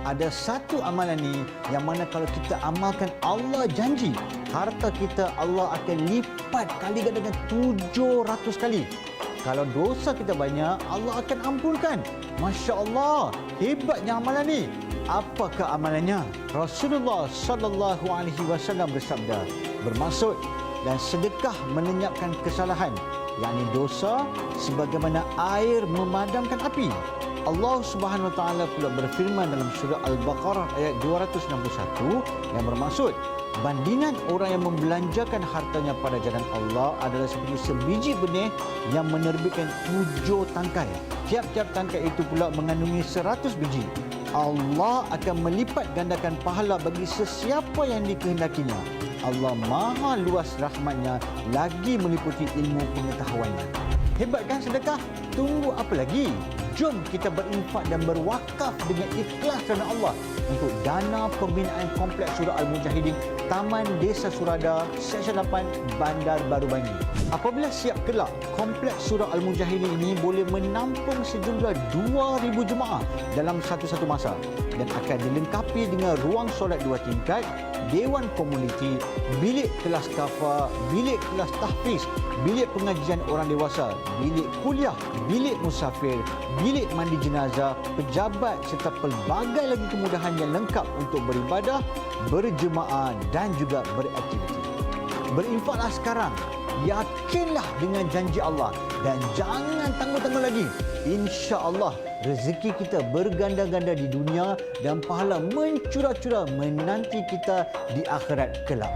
ada satu amalan ni yang mana kalau kita amalkan, Allah janji harta kita Allah akan lipat kali gandakan 700 kali. Kalau dosa kita banyak, Allah akan ampunkan. Masya Allah, hebatnya amalan ni. Apakah amalannya? Rasulullah sallallahu alaihi wasallam bersabda, bermaksud dan sedekah melenyapkan kesalahan, yakni dosa sebagaimana air memadamkan api. Allah Subhanahu Wa Taala pula berfirman dalam surah Al-Baqarah ayat 261 yang bermaksud, bandingan orang yang membelanjakan hartanya pada jalan Allah adalah seperti sebiji benih yang menerbitkan 7 tangkai. Tiap-tiap tangkai itu pula mengandungi 100 biji. Allah akan melipat gandakan pahala bagi sesiapa yang dikehendakinya. Allah maha luas rahmatnya, lagi meliputi ilmu pengetahuannya. Hebat kan sedekah? Tunggu apa lagi? Jom kita berinfak dan berwakaf dengan ikhlas kerana Allah untuk dana pembinaan Kompleks Surau Al-Mujahidin, Taman Desa Surada, Seksyen 8, Bandar Baru Bangi. Apabila siap kelak, Kompleks Surau Al-Mujahidin ini boleh menampung sejumlah 2,000 jemaah dalam satu-satu masa dan akan dilengkapi dengan ruang solat 2 tingkat, dewan komuniti, bilik kelas kafa, bilik kelas tahfiz, bilik pengajian orang dewasa, bilik kuliah, bilik musafir, bilik mandi jenazah, pejabat serta pelbagai lagi kemudahan yang lengkap untuk beribadah, berjemaah dan juga beraktiviti. Berinfaklah sekarang. Yakinlah dengan janji Allah dan jangan tangguh-tangguh lagi. Insya-Allah rezeki kita berganda-ganda di dunia dan pahala mencurah-curah menanti kita di akhirat kelak.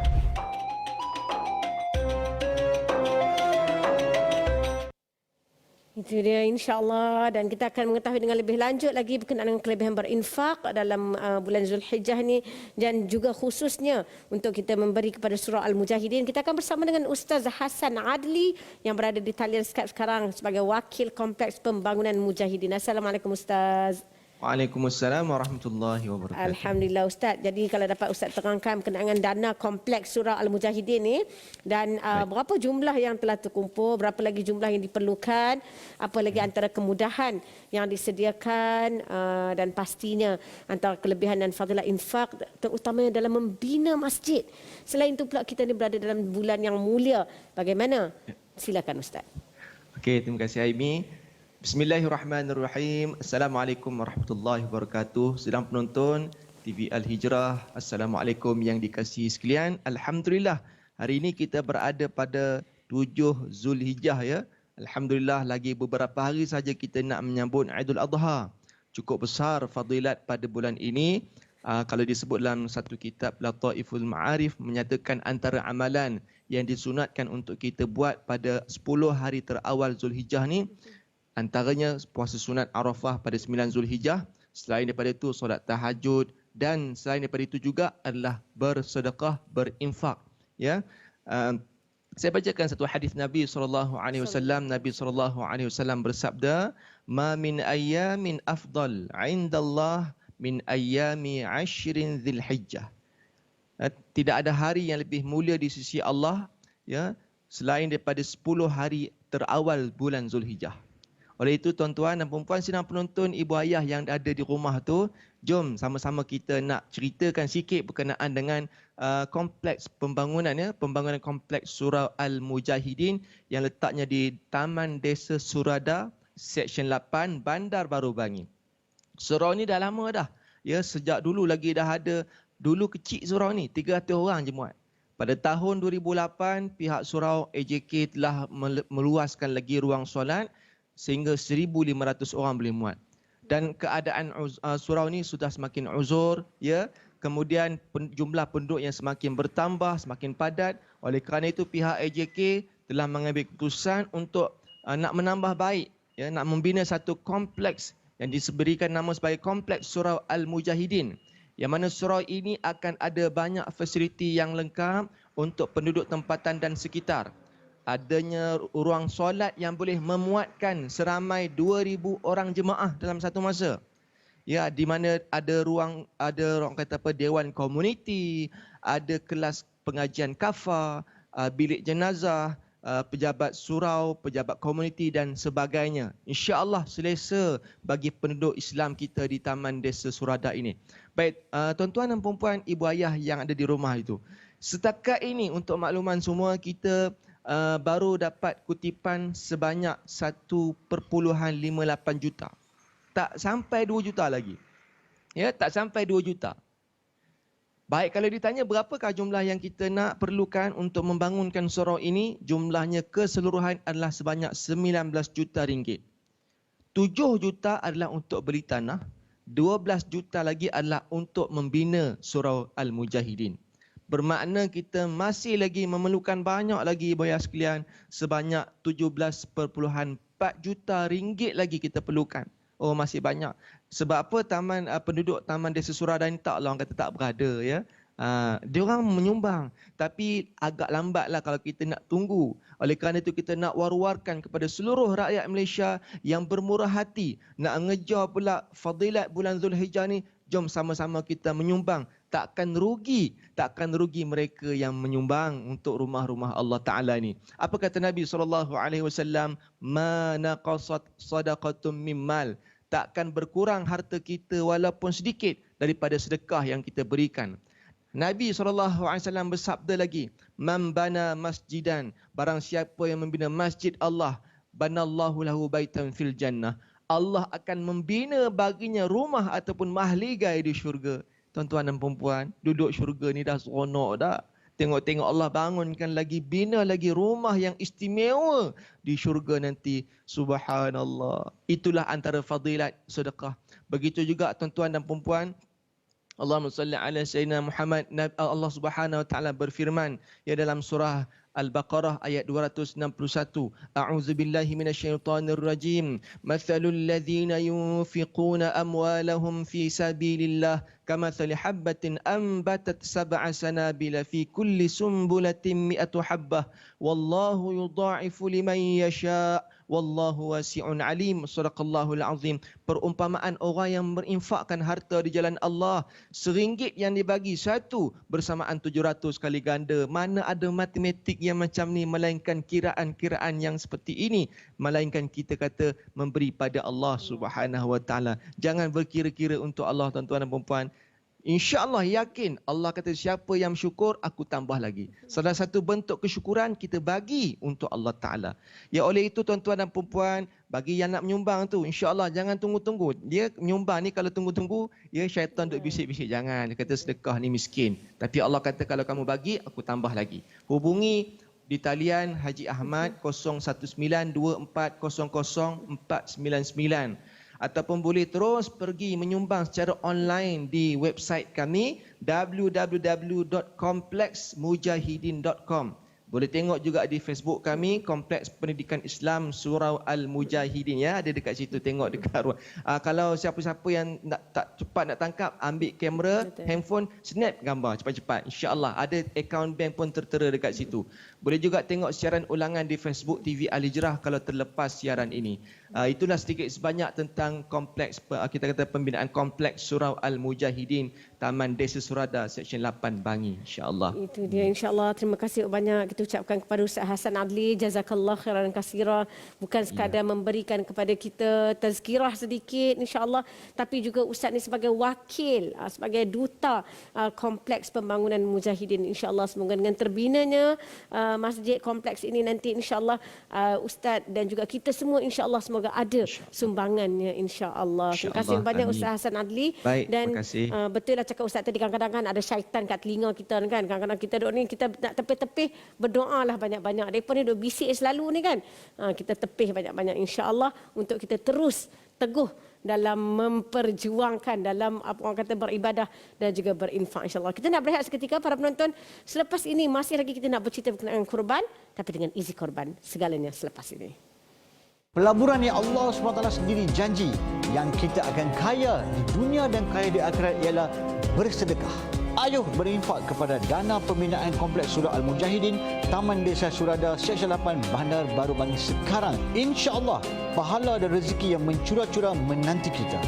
Itu dia, insya-Allah, dan kita akan mengetahui dengan lebih lanjut lagi berkenaan dengan kelebihan berinfak dalam bulan Zulhijjah ini dan juga khususnya untuk kita memberi kepada Surau Al-Mujahidin. Kita akan bersama dengan Ustaz Hassan Adli yang berada di talian Skype sekarang sebagai wakil Kompleks Pembangunan Mujahidin. Assalamualaikum Ustaz. Waalaikumsalam warahmatullahi wabarakatuh. Alhamdulillah Ustaz. Jadi kalau dapat Ustaz terangkan berkenaan dana Kompleks Surau Al-Mujahidin ni dan berapa jumlah yang telah terkumpul, berapa lagi jumlah yang diperlukan, apa lagi antara kemudahan yang disediakan dan pastinya antara kelebihan dan fadilah infak terutamanya dalam membina masjid. Selain itu pula kita ni berada dalam bulan yang mulia. Bagaimana? Silakan Ustaz. Okey, terima kasih Aimi. Bismillahirrahmanirrahim. Assalamualaikum warahmatullahi wabarakatuh. Sedang penonton TV Al-Hijrah, Assalamualaikum yang dikasihi sekalian. Alhamdulillah, hari ini kita berada pada 7 Zulhijjah ya. Alhamdulillah, lagi beberapa hari saja kita nak menyambut Aidul Adha. Cukup besar fadilat pada bulan ini. Kalau disebut dalam satu kitab Lataiful Ma'arif menyatakan antara amalan yang disunatkan untuk kita buat pada 10 hari terawal Zulhijjah ni, antaranya puasa sunat Arafah pada 9 Zulhijjah, selain daripada itu solat tahajud dan selain daripada itu juga adalah bersedekah, berinfak ya. Saya bacakan satu hadis Nabi SAW. Nabi SAW bersabda, "Ma min ayyamin afdal 'indallah min ayyami 'ashrin Dzulhijjah." Tidak ada hari yang lebih mulia di sisi Allah ya selain daripada 10 hari terawal bulan Zulhijjah. Oleh itu tuan-tuan dan puan-puan sedang penonton, ibu ayah yang ada di rumah tu, jom sama-sama kita nak ceritakan sikit berkenaan dengan kompleks pembangunan ya, pembangunan kompleks Surau Al-Mujahidin yang letaknya di Taman Desa Surada, Seksyen 8, Bandar Baru Bangi. Surau ni dah lama dah. Ya, sejak dulu lagi dah ada. Dulu kecil surau ni, 300 orang je muat. Pada tahun 2008, pihak surau AJK telah meluaskan lagi ruang solat sehingga 1,500 orang boleh muat. Dan keadaan surau ni sudah semakin uzur ya. Kemudian jumlah penduduk yang semakin bertambah, semakin padat. Oleh kerana itu pihak AJK telah mengambil keputusan untuk nak menambah baik ya, nak membina satu kompleks yang diberikan nama sebagai Kompleks Surau Al-Mujahidin. Yang mana surau ini akan ada banyak fasiliti yang lengkap untuk penduduk tempatan dan sekitar. Adanya ruang solat yang boleh memuatkan seramai 2,000 orang jemaah dalam satu masa. Ya, di mana ada orang kata apa, dewan komuniti, ada kelas pengajian kafa, bilik jenazah pejabat surau, pejabat komuniti dan sebagainya. InsyaAllah selesa bagi penduduk Islam kita di Taman Desa Surada ini. Baik, tuan-tuan dan puan-puan, ibu ayah yang ada di rumah itu. Setakat ini untuk makluman semua, kita baru dapat kutipan sebanyak 1.58 juta. Tak sampai 2 juta lagi. Ya, tak sampai 2 juta. Baik, kalau ditanya berapakah jumlah yang kita nak perlukan untuk membangunkan surau ini, jumlahnya keseluruhan adalah sebanyak 19 juta ringgit. 7 juta adalah untuk beli tanah, 12 juta lagi adalah untuk membina surau Al-Mujahidin. Bermakna kita masih lagi memerlukan banyak lagi bayar sekalian, sebanyak 17.4 juta ringgit lagi kita perlukan. Oh, masih banyak. Sebab apa penduduk Taman Desa Surada ni tak orang kata tak berada, ya. Dia orang menyumbang, tapi agak lambatlah kalau kita nak tunggu. Oleh kerana itu kita nak war-warkan kepada seluruh rakyat Malaysia yang bermurah hati, nak ngejar pula fadilat bulan Zulhijjah ni, jom sama-sama kita menyumbang. Takkan rugi mereka yang menyumbang untuk rumah-rumah Allah Taala ni. Apa kata Nabi SAW? Ma naqasat sadaqatum mimmal. Takkan berkurang harta kita walaupun sedikit daripada sedekah yang kita berikan. Nabi SAW bersabda lagi, man bana masjidan, barang siapa yang membina masjid Allah, banallahu lahu baitan fil jannah, Allah akan membina baginya rumah ataupun mahligai di syurga. Tuan-tuan dan perempuan, duduk syurga ni dah seronok dah. Tengok-tengok Allah bangunkan lagi, bina lagi rumah yang istimewa di syurga nanti. Subhanallah. Itulah antara fadilat sedekah. Begitu juga tuan-tuan dan perempuan, Allahumma salli ala Sayyidina Muhammad. Allah Subhanahu Wa Taala berfirman ya dalam surah Al-Baqarah ayat 261. A'udzu billahi minasyaitonir rajim. Mathalul ladzina yunfiquna amwalahum fi sabilillah kamathali habbatin anbatat sab'a sanabila fi kulli sumbulatin mi'atu habbah wallahu yudha'ifu liman yasha' wallahu wasi'un alim. Sadaqallahul azim. Perumpamaan orang yang berinfakkan harta di jalan Allah, RM1 yang dibagi satu bersamaan 700 kali ganda. Mana ada matematik yang macam ni, melainkan kiraan-kiraan yang seperti ini, melainkan kita kata memberi pada Allah Subhanahu Wa Taala. Jangan berkira-kira untuk Allah, tuan-tuan dan puan-puan. InsyaAllah yakin Allah kata siapa yang syukur, aku tambah lagi. Salah satu bentuk kesyukuran kita bagi untuk Allah Ta'ala. Ya oleh itu tuan-tuan dan perempuan, bagi yang nak menyumbang tu, insyaAllah jangan tunggu-tunggu. Dia menyumbang ni kalau tunggu-tunggu, ya syaitan duk bisik-bisik. Jangan, dia kata sedekah ni miskin. Tapi Allah kata kalau kamu bagi, aku tambah lagi. Hubungi di talian Haji Ahmad 0192400499. Ataupun boleh terus pergi menyumbang secara online di website kami www.komplexmujahidin.com. Boleh tengok juga di Facebook kami, Kompleks Pendidikan Islam Surau Al-Mujahidin, ya, ada dekat situ, tengok dekat ruang. Kalau siapa-siapa yang tak cepat nak tangkap, ambil kamera, handphone, snap gambar cepat-cepat. InsyaAllah ada akaun bank pun tertera dekat situ. Boleh juga tengok siaran ulangan di Facebook TV Al-Hijrah kalau terlepas siaran ini. Itulah sedikit sebanyak tentang kompleks, kita kata pembinaan Kompleks Surau Al-Mujahidin, Taman Desa Surada, Seksyen 8 Bangi, insyaAllah. Itu dia, insyaAllah. Terima kasih banyak kita ucapkan kepada Ustaz Hassan Adli. Jazakallah khairan katsira. Bukan sekadar memberikan kepada kita tazkirah sedikit, insyaAllah, tapi juga Ustaz ni sebagai wakil, sebagai duta Kompleks Pembangunan Mujahidin. InsyaAllah semoga dengan terbinanya masjid kompleks ini nanti, insyaAllah Ustaz dan juga kita semua, insyaAllah semoga ada sumbangannya, insyaAllah. Terima kasih banyak Ustaz Hassan Adli. Baik, dan terima kasih. Betul lah cakap Ustaz tadi, kadang-kadang kan ada syaitan kat telinga kita kan. Kadang-kadang kita duduk ni, kita nak tepih-tepih, berdoalah banyak-banyak. Mereka ni duduk bisik selalu ni kan. Kita tepih banyak-banyak, insya-Allah, untuk kita terus teguh dalam memperjuangkan, dalam apa orang kata beribadah dan juga berinfak, insya-Allah. Kita nak berehat seketika para penonton. Selepas ini masih lagi kita nak bercerita berkenaan korban, tapi dengan izi korban segalanya selepas ini. Pelaburan yang Allah SWT sendiri janji yang kita akan kaya di dunia dan kaya di akhirat ialah bersedekah. Ayuh berinfak kepada dana pembinaan Kompleks Surau Al-Mujahidin, Taman Desa Surada, Seksyen 8 Bandar Baru Bangi sekarang. InsyaAllah pahala dan rezeki yang mencurah-curah menanti kita.